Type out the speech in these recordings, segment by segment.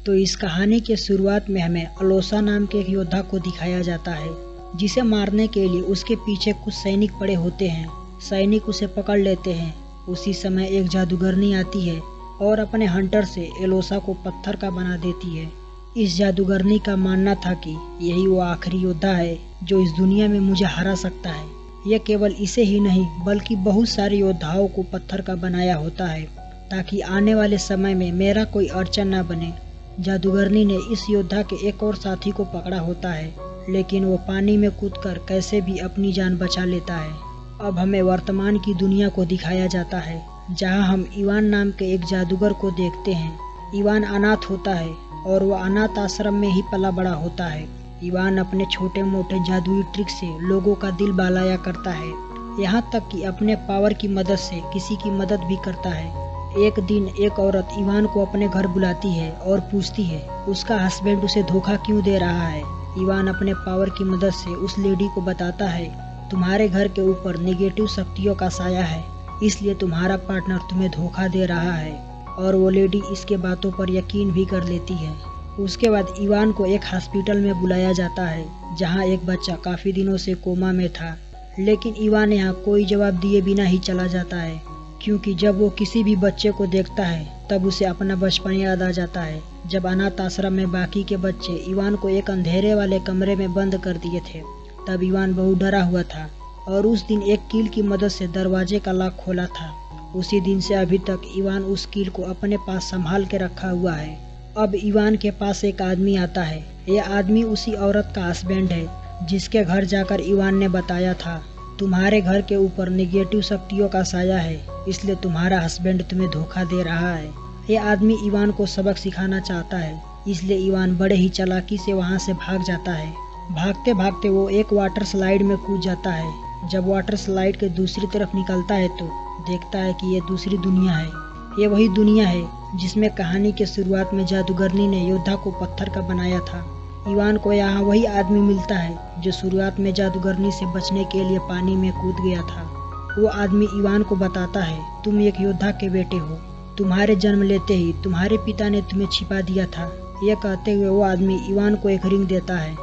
तो इस कहानी के शुरुआत में हमें अलोसा नाम के एक योद्धा को दिखाया जाता है, जिसे मारने के लिए उसके पीछे कुछ सैनिक पड़े होते हैं। सैनिक उसे पकड़ लेते हैं। उसी समय एक जादूगरनी आती है और अपने हंटर से एलोसा को पत्थर का बना देती है। इस जादूगरनी का मानना था कि यही वो आखिरी योद्धा है जो इस दुनिया में मुझे हरा सकता है। यह केवल इसे ही नहीं बल्कि बहुत सारे योद्धाओं को पत्थर का बनाया होता है, ताकि आने वाले समय में मेरा कोई अड़चन न बने। जादूगरनी ने इस योद्धा के एक और साथी को पकड़ा होता है, लेकिन वो पानी में कूदकर कैसे भी अपनी जान बचा लेता है। अब हमें वर्तमान की दुनिया को दिखाया जाता है, जहां हम इवान नाम के एक जादूगर को देखते हैं। इवान अनाथ होता है और वह अनाथ आश्रम में ही पला बड़ा होता है। इवान अपने छोटे मोटे जादुई ट्रिक से लोगों का दिल बहलाया करता है, यहाँ तक कि अपने पावर की मदद से किसी की मदद भी करता है। एक दिन एक औरत इवान को अपने घर बुलाती है और पूछती है उसका हस्बैंड उसे धोखा क्यों दे रहा है। इवान अपने पावर की मदद से उस लेडी को बताता है, तुम्हारे घर के ऊपर नेगेटिव शक्तियों का साया है, इसलिए तुम्हारा पार्टनर तुम्हें धोखा दे रहा है। और वो लेडी इसके बातों पर यकीन भी कर लेती है। उसके बाद इवान को एक हॉस्पिटल में बुलाया जाता है, जहां एक बच्चा काफी दिनों से कोमा में था। लेकिन इवान यहाँ कोई जवाब दिए बिना ही चला जाता है, क्योंकि जब वो किसी भी बच्चे को देखता है तब उसे अपना बचपन याद आ जाता है, जब अनाथ आश्रम में बाकी के बच्चे इवान को एक अंधेरे वाले कमरे में बंद कर दिए थे। तब इवान बहुत डरा हुआ था और उस दिन एक कील की मदद से दरवाजे का लॉक खोला था। उसी दिन से अभी तक इवान उस कील को अपने पास संभाल के रखा हुआ है। अब इवान के पास एक आदमी आता है। यह आदमी उसी औरत का हस्बैंड है, जिसके घर जाकर इवान ने बताया था, तुम्हारे घर के ऊपर नेगेटिव शक्तियों का साया है, इसलिए तुम्हारा हस्बैंड तुम्हें धोखा दे रहा है। यह आदमी इवान को सबक सिखाना चाहता है, इसलिए इवान बड़े ही चालाकी से वहाँ से भाग जाता है। भागते भागते वो एक वाटर स्लाइड में कूद जाता है। जब वाटर स्लाइड के दूसरी तरफ निकलता है तो देखता है कि ये दूसरी दुनिया है। ये वही दुनिया है जिसमें कहानी के शुरुआत में जादूगरनी ने योद्धा को पत्थर का बनाया था। इवान को यहाँ वही आदमी मिलता है जो शुरुआत में जादूगरनी से बचने के लिए पानी में कूद गया था। वो आदमी इवान को बताता है, तुम एक योद्धा के बेटे हो, तुम्हारे जन्म लेते ही तुम्हारे पिता ने तुम्हें छिपा दिया था। यह कहते हुए वो आदमी इवान को एक रिंग देता है।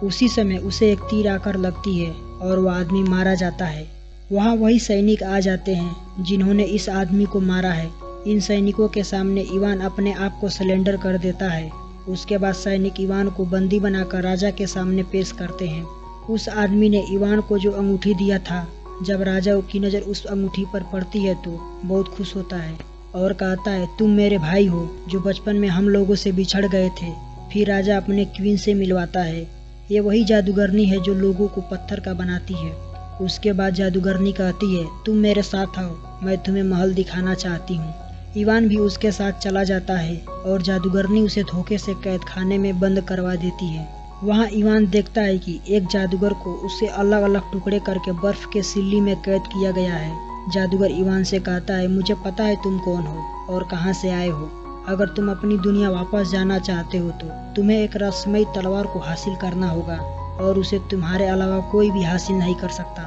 उसी समय उसे एक तीर आकर लगती है और वह आदमी मारा जाता है। वहाँ वही सैनिक आ जाते हैं जिन्होंने इस आदमी को मारा है। इन सैनिकों के सामने इवान अपने आप को सरेंडर कर देता है। उसके बाद सैनिक इवान को बंदी बनाकर राजा के सामने पेश करते हैं। उस आदमी ने इवान को जो अंगूठी दिया था, जब राजा की नज़र उस अंगूठी पर पड़ती है तो बहुत खुश होता है और कहता है, तुम मेरे भाई हो जो बचपन में हम लोगों से बिछड़ गए थे। फिर राजा अपने क्वीन से मिलवाता है। ये वही जादूगरनी है जो लोगों को पत्थर का बनाती है। उसके बाद जादूगरनी कहती है, तुम मेरे साथ आओ, मैं तुम्हें महल दिखाना चाहती हूँ। इवान भी उसके साथ चला जाता है और जादूगरनी उसे धोखे से कैद खाने में बंद करवा देती है। वहाँ इवान देखता है कि एक जादूगर को उससे अलग अलग टुकड़े करके बर्फ के सिल्ली में कैद किया गया है। जादूगर इवान से कहता है, मुझे पता है तुम कौन हो और कहाँ से आए हो। अगर तुम अपनी दुनिया वापस जाना चाहते हो तो तुम्हें एक रहस्यमयी तलवार को हासिल करना होगा और उसे तुम्हारे अलावा कोई भी हासिल नहीं कर सकता,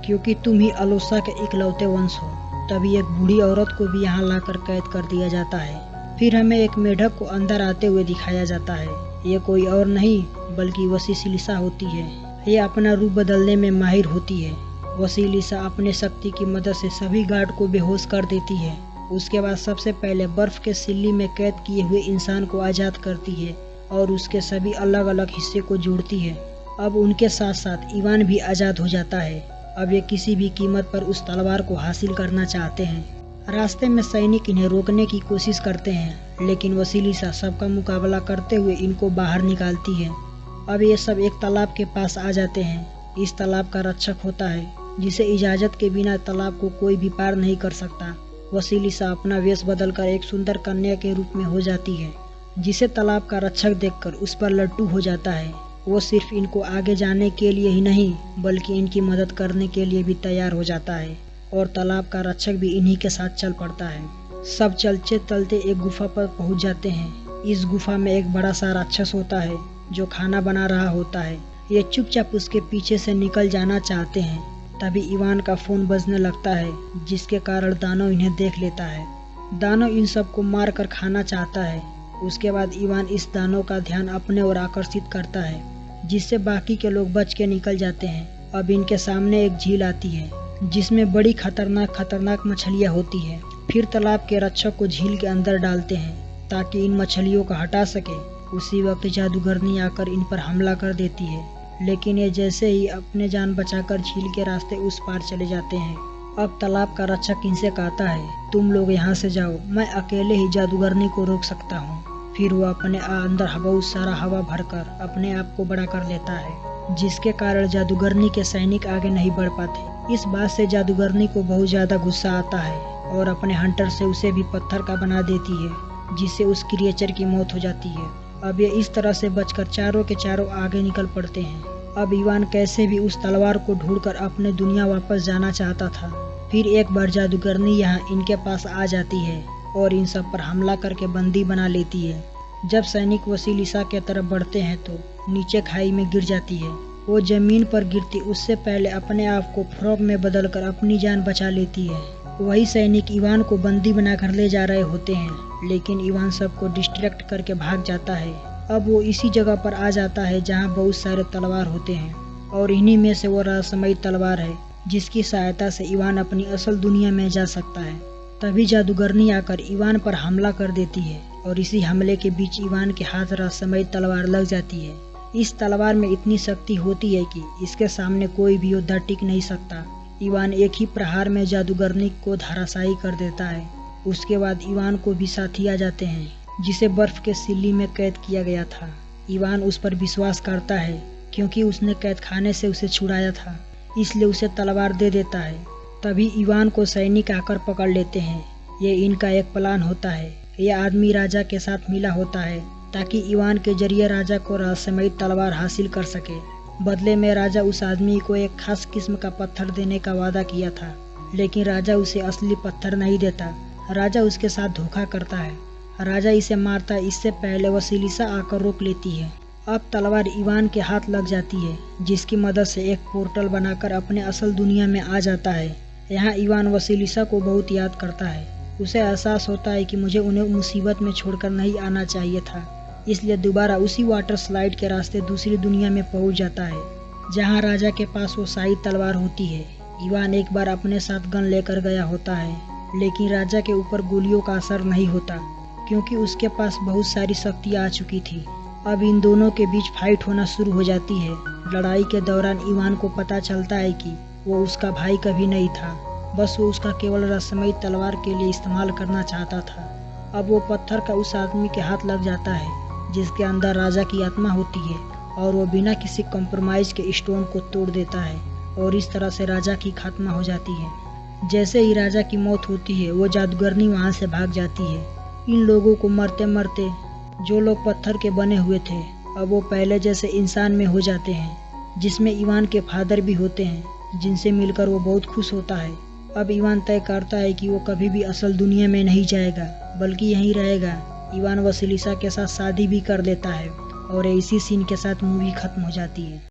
क्योंकि तुम ही अलोसा के इकलौते वंश हो। तभी एक बूढ़ी औरत को भी यहाँ लाकर कैद कर दिया जाता है। फिर हमें एक मेढक को अंदर आते हुए दिखाया जाता है। ये कोई और नहीं बल्कि वसीलिसा होती है। ये अपना रूप बदलने में माहिर होती है। वसीलिसा अपने शक्ति की मदद से सभी गार्ड को बेहोश कर देती है। उसके बाद सबसे पहले बर्फ के सिल्ली में कैद किए हुए इंसान को आज़ाद करती है और उसके सभी अलग अलग हिस्से को जोड़ती है। अब उनके साथ साथ इवान भी आज़ाद हो जाता है। अब ये किसी भी कीमत पर उस तलवार को हासिल करना चाहते हैं। रास्ते में सैनिक इन्हें रोकने की कोशिश करते हैं, लेकिन वसीलिसा सबका मुकाबला करते हुए इनको बाहर निकालती है। अब ये सब एक तालाब के पास आ जाते हैं। इस तालाब का रक्षक होता है, जिसे इजाज़त के बिना तालाब को कोई भी पार नहीं कर सकता। वसीलिसा अपना वेश बदलकर एक सुंदर कन्या के रूप में हो जाती है, जिसे तालाब का रक्षक देखकर उस पर लट्टू हो जाता है। वो सिर्फ इनको आगे जाने के लिए ही नहीं बल्कि इनकी मदद करने के लिए भी तैयार हो जाता है और तालाब का रक्षक भी इन्हीं के साथ चल पड़ता है। सब चलते चलते एक गुफा पर पहुंच जाते हैं। इस गुफा में एक बड़ा सा राक्षस होता है जो खाना बना रहा होता है। ये चुपचाप उसके पीछे से निकल जाना चाहते हैं। तभी इवान का फोन बजने लगता है, जिसके कारण दानव इन्हें देख लेता है। दानव इन सबको मार कर खाना चाहता है, उसके बाद इवान इस दानव का ध्यान अपने ओर आकर्षित करता है, जिससे बाकी के लोग बच के निकल जाते हैं। अब इनके सामने एक झील आती है जिसमें बड़ी खतरनाक मछलियाँ होती है। फिर तालाब के रक्षक को झील के अंदर डालते हैं ताकि इन मछलियों को हटा सके। उसी वक्त जादूगरनी आकर इन पर हमला कर देती है, लेकिन ये जैसे ही अपने जान बचाकर झील के रास्ते उस पार चले जाते हैं। अब तालाब का रक्षक इनसे कहता है, तुम लोग यहाँ से जाओ, मैं अकेले ही जादूगरनी को रोक सकता हूँ। फिर वो अपने अंदर बहुत सारा हवा भरकर अपने आप को बड़ा कर लेता है, जिसके कारण जादूगरनी के सैनिक आगे नहीं बढ़ पाते। इस बात से जादूगरनी को बहुत ज्यादा गुस्सा आता है और अपने हंटर से उसे भी पत्थर का बना देती है, जिससे उस क्रिएचर की मौत हो जाती है। अब ये इस तरह से बचकर चारों के चारों आगे निकल पड़ते हैं। अब इवान कैसे भी उस तलवार को ढूंढकर अपने दुनिया वापस जाना चाहता था। फिर एक बार जादूगरनी यहाँ इनके पास आ जाती है और इन सब पर हमला करके बंदी बना लेती है। जब सैनिक वसीलिसा के तरफ बढ़ते हैं तो नीचे खाई में गिर जाती है। वो जमीन पर गिरती उससे पहले अपने आप को फ्रॉग में बदलकर अपनी जान बचा लेती है। वही सैनिक इवान को बंदी बनाकर ले जा रहे होते हैं, लेकिन इवान सबको डिस्ट्रैक्ट करके भाग जाता है। अब वो इसी जगह पर आ जाता है जहाँ बहुत सारे तलवार होते हैं और इन्हीं में से वो रहस्यमयी तलवार है जिसकी सहायता से इवान अपनी असल दुनिया में जा सकता है। तभी जादूगरनी आकर इवान पर हमला कर देती है और इसी हमले के बीच इवान के हाथ रहस्यमयी तलवार लग जाती है। इस तलवार में इतनी शक्ति होती है कि इसके सामने कोई भी योद्धा टिक नहीं सकता। इवान एक ही प्रहार में जादूगरनी को धराशायी कर देता है। उसके बाद इवान को भी साथी आ जाते हैं, जिसे बर्फ के सिल्ली में कैद किया गया था। इवान उस पर विश्वास करता है क्योंकि उसने कैद खाने से उसे छुड़ाया था, इसलिए उसे तलवार दे देता है। तभी इवान को सैनिक आकर पकड़ लेते हैं। ये इनका एक प्लान होता है। यह आदमी राजा के साथ मिला होता है ताकि इवान के जरिए राजा को रहस्यमयी तलवार हासिल कर सके। बदले में राजा उस आदमी को एक खास किस्म का पत्थर देने का वादा किया था, लेकिन राजा उसे असली पत्थर नहीं देता। राजा उसके साथ धोखा करता है। राजा इसे मारता है, इससे पहले वसीलिसा आकर रोक लेती है। अब तलवार इवान के हाथ लग जाती है, जिसकी मदद से एक पोर्टल बनाकर अपने असल दुनिया में आ जाता है। यहाँ इवान वसीलिसा को बहुत याद करता है। उसे एहसास होता है कि मुझे उन्हें मुसीबत में छोड़कर नहीं आना चाहिए था, इसलिए दोबारा उसी वाटर स्लाइड के रास्ते दूसरी दुनिया में पहुंच जाता है, जहां राजा के पास वो शाही तलवार होती है। इवान एक बार अपने साथ गन लेकर गया होता है, लेकिन राजा के ऊपर गोलियों का असर नहीं होता क्योंकि उसके पास बहुत सारी शक्ति आ चुकी थी। अब इन दोनों के बीच फाइट होना शुरू हो जाती है। लड़ाई के दौरान इवान को पता चलता है कि वो उसका भाई कभी नहीं था, बस वो उसका केवल रहस्यमयी तलवार के लिए इस्तेमाल करना चाहता था। अब वो पत्थर का उस आदमी के हाथ लग जाता है जिसके अंदर राजा की आत्मा होती है, और वो बिना किसी कॉम्प्रोमाइज के स्टोन को तोड़ देता है और इस तरह से राजा की खात्मा हो जाती है। जैसे ही राजा की मौत होती है, वो जादूगरनी वहाँ से भाग जाती है। इन लोगों को मरते मरते जो लोग पत्थर के बने हुए थे, अब वो पहले जैसे इंसान में हो जाते हैं, जिसमें इवान के फादर भी होते हैं, जिनसे मिलकर वो बहुत खुश होता है। अब इवान तय करता है कि वो कभी भी असल दुनिया में नहीं जाएगा, बल्कि यहीं रहेगा। इवान वसीलिसा के साथ शादी भी कर लेता है और इसी सीन के साथ मूवी खत्म हो जाती है।